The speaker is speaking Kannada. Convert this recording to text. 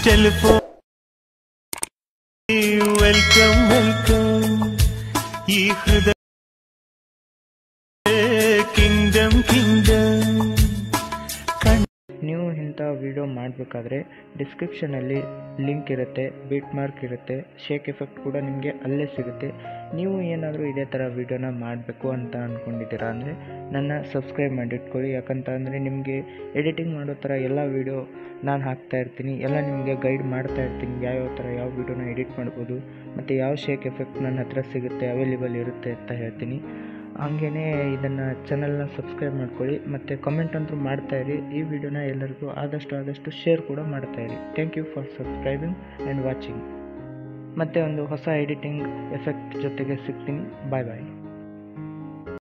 ಟೆಲಿಫೋನ್ ವೆಲ್ಕಮ್ ವೆಲ್ಕಮ್ ಈ ಹೃದಯ ಕಿಂಗ್ಡಮ್ ಕಿಂಗ್ಡಮ್. ನೀವು ಇಂಥ ವಿಡಿಯೋ ಮಾಡಬೇಕಾದ್ರೆ ಡಿಸ್ಕ್ರಿಪ್ಷನಲ್ಲಿ ಲಿಂಕ್ ಇರುತ್ತೆ, ಬೀಟ್ ಮಾರ್ಕ್ ಇರುತ್ತೆ, ಶೇಕ್ ಎಫೆಕ್ಟ್ ಕೂಡ ನಿಮಗೆ ಅಲ್ಲೇ ಸಿಗುತ್ತೆ. ನೀವು ಏನಾದರೂ ಇದೇ ಥರ ವಿಡಿಯೋನ ಮಾಡಬೇಕು ಅಂತ ಅಂದ್ಕೊಂಡಿದ್ದೀರಾ ಅಂದರೆ ನನ್ನ ಸಬ್ಸ್ಕ್ರೈಬ್ ಮಾಡಿಟ್ಕೊಳ್ಳಿ. ಯಾಕಂತ ಅಂದರೆ ನಿಮಗೆ ಎಡಿಟಿಂಗ್ ಮಾಡೋ ಥರ ಎಲ್ಲ ವಿಡಿಯೋ ನಾನು ಹಾಕ್ತಾಯಿರ್ತೀನಿ, ಎಲ್ಲ ನಿಮಗೆ ಗೈಡ್ ಮಾಡ್ತಾಯಿರ್ತೀನಿ. ಯಾವ್ಯಾವ ಥರ ಯಾವ ವಿಡಿಯೋನ ಎಡಿಟ್ ಮಾಡ್ಬೋದು ಮತ್ತು ಯಾವ ಶೇಕ್ ಎಫೆಕ್ಟ್ ನನ್ನ ಹತ್ರ ಸಿಗುತ್ತೆ, ಅವೈಲೇಬಲ್ ಇರುತ್ತೆ ಅಂತ ಹೇಳ್ತೀನಿ. ಹಾಗೇ ಇದನ್ನು ಚಾನಲ್ನ ಸಬ್ಸ್ಕ್ರೈಬ್ ಮಾಡ್ಕೊಳ್ಳಿ ಮತ್ತು ಕಮೆಂಟ್ ಅಂತೂ ಮಾಡ್ತಾಯಿರಿ. ಈ ವಿಡಿಯೋನ ಎಲ್ಲರಿಗೂ ಆದಷ್ಟು ಶೇರ್ ಕೂಡ ಮಾಡ್ತಾಯಿರಿ. Thank you for subscribing and watching. ಮತ್ತು ಒಂದು ಹೊಸ ಎಡಿಟಿಂಗ್ ಎಫೆಕ್ಟ್ ಜೊತೆಗೆ ಸಿಗ್ತೀನಿ. ಬಾಯ್ ಬಾಯ್.